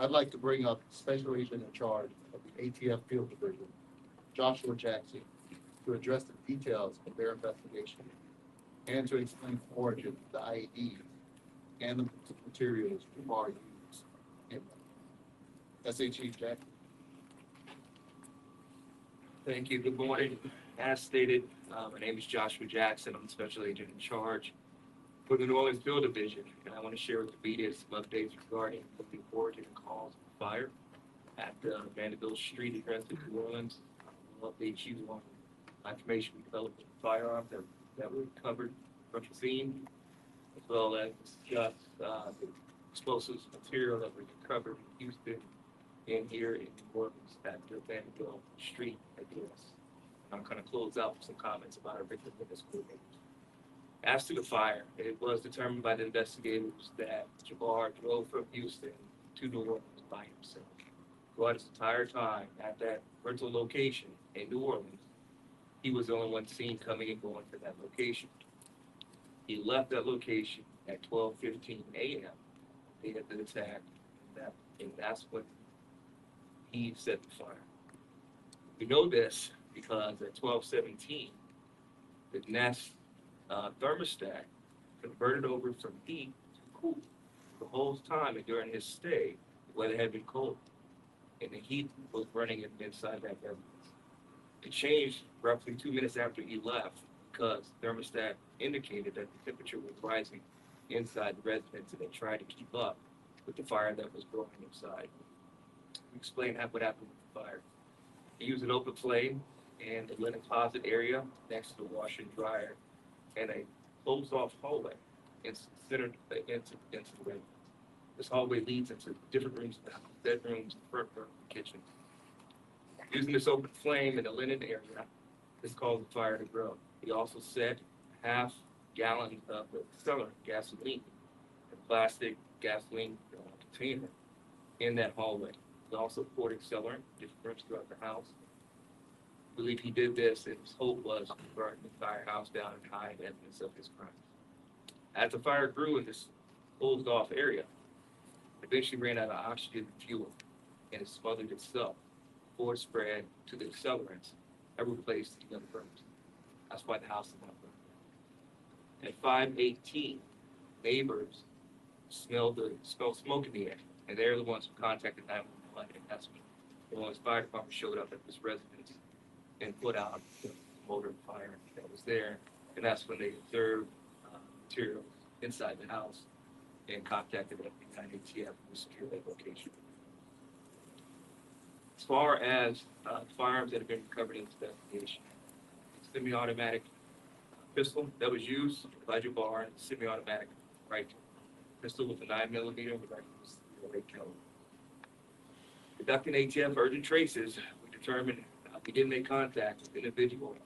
I'd like to bring up Special Agent in charge of the ATF Field Division, Joshua Jackson, to address the details of their investigation and to explain the origin of the IEDs and the materials Jabbar used in them. S.A. Chief Jackson. Thank you. Good morning. As stated, my name is Joshua Jackson. I'm the special agent in charge for the New Orleans Field Division, and I want to share with the media some updates regarding the origin and cause of the fire at Vanderbilt Street address in New Orleans. We'll update you on information we developed with firearms that were recovered from the scene, as well as discuss the explosives material that were recovered in Houston and here in New Orleans at the Vanderbilt Street address. I'm going to close out with some comments about our victim witness coordinators. As to the fire, it was determined by the investigators that Jabbar drove from Houston to New Orleans by himself. Throughout his entire time at that rental location in New Orleans, he was the only one seen coming and going to that location. He left that location at 12:15 a.m. They had been attacked, and that's when he set the fire. We know this because at 12:17, the Nest thermostat converted over from heat to cool. The whole time and during his stay, the weather had been cold, and the heat was running inside that residence. It changed roughly 2 minutes after he left because the thermostat indicated that the temperature was rising inside the residence, and they tried to keep up with the fire that was growing inside. Explain what happened with the fire. He used an open flame in the linen closet area next to the washer and dryer, and a closed-off hallway centered into the residence. This hallway leads into different rooms of the house, bedrooms, front room, kitchen. Using this open flame in the linen area, this caused the fire to grow. He also set half-gallon of the accelerant gasoline, a plastic gasoline container, in that hallway. He also poured accelerant in different rooms throughout the house. I believe he did this, and his hope was to burn the firehouse down and hide evidence of his crimes. As the fire grew in this closed-off area, it eventually ran out of oxygen and fuel, and it smothered itself before it spread to the accelerants that were placed in the other rooms. That's why the house did not burn. At 5:18, neighbors smelled smoke in the air, and they're the ones who contacted 911, and that's when the New Orleans Fire Department showed up at this residence and put out the motor fire that was there, and that's when they observed materials inside the house and contacted the ATF to secure that location. As far as firearms that have been recovered in this investigation, semi-automatic pistol that was used by Jabbar, semi-automatic rifle. Pistol with a 9mm, the rifle was 8 caliber. Conducting ATF urgent traces, we determined we didn't make contact with the individual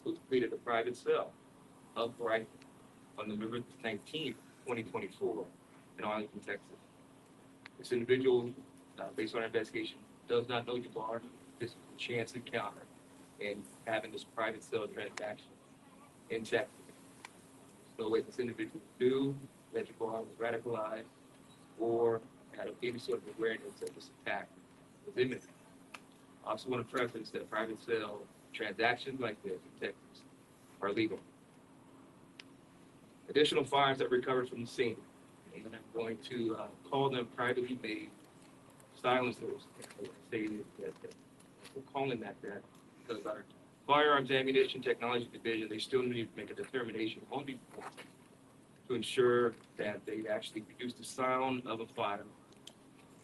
who completed a private sale of the rifle on November 19th, 2024 in Arlington, Texas. This individual, based on our investigation, does not know Jabbar. This is a chance encounter in having this private sale transaction in Texas. There's no way this individual knew that Jabbar was radicalized or had any sort of awareness that this attack was imminent. I also want to preface that private sale transactions like this in Texas are legal. Additional firearms that recovered from the scene, and I'm going to call them privately made silencers. I stated that we're calling that because our firearms ammunition technology division, they still need to make a determination on these points to ensure that they actually produce the sound of a fire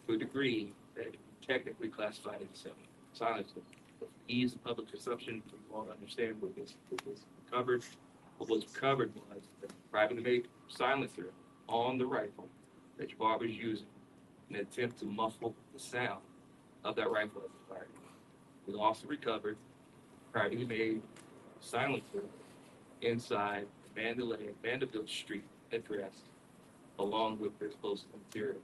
to a degree that it can be technically classified as a silencer. For ease of public consumption, for you all to understand what was recovered. What was recovered was the privately made silencer on the rifle that Jabbar was using in an attempt to muffle the sound of that rifle as it fired. We also recovered privately made silencer inside Vanderbilt Street address, along with the explosive material.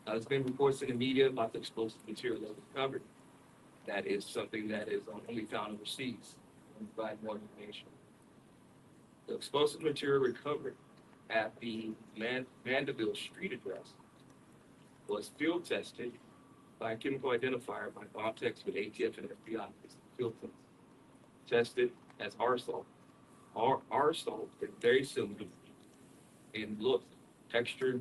There's been reports in the media about the explosive material that was recovered. That is something that is only found overseas. We'll provide more information. The explosive material recovered at the Vanderbilt Street address was field tested by a chemical identifier by bomb techs with ATF and FBI. It's field test. Tested as arsol. Arsol is very similar in look, texture,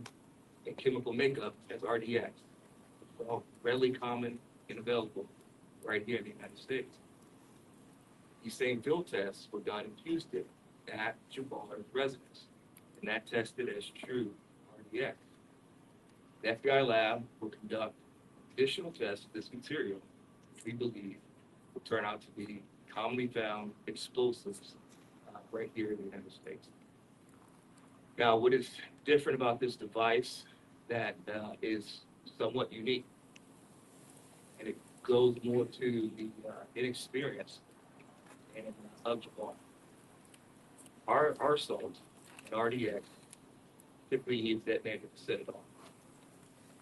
and chemical makeup as RDX. It's all readily common and available right here in the United States. These same field tests were done in Houston at Jabbar's residence, and that tested as true RDX. The FBI lab will conduct additional tests of this material, which we believe will turn out to be commonly found explosives right here in the United States. Now, what is different about this device that is somewhat unique, and it goes more to the inexperience and of Jabbar. Our salt and RDX typically needs detonator to set it off.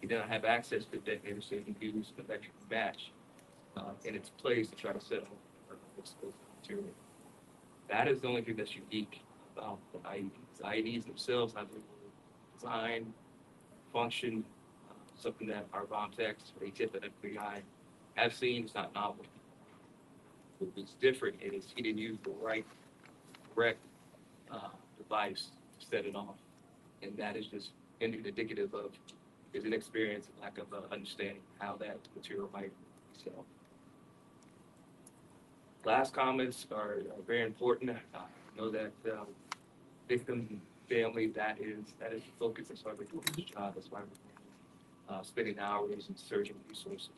You don't have access to the detonator, so you can use an electric match in its place to try to set off explosive material. That is the only thing that's unique about the IEDs. The IEDs themselves have a design, function, something that our bomb techs, ATF and FBI have seen. It's not novel. What's different is he didn't use the correct device to set it off. And that is just indicative of his inexperience and lack of understanding how that material might be set off. Last comments are very important. I know that victim family, that is the focus. That's why we're doing this job. That's why we're spending hours and searching resources.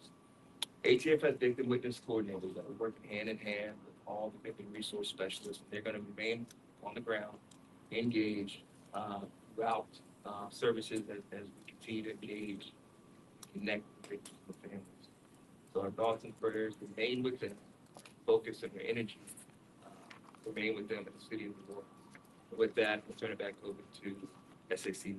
ATF has victim witness coordinators that are working hand in hand with all the victim resource specialists. They're going to remain on the ground, engaged throughout services as we continue to engage, connect with victims and families. So our thoughts and prayers remain with them. Focus and their energy remain with them in the city of New Orleans. With that, we'll turn it back over to SAC.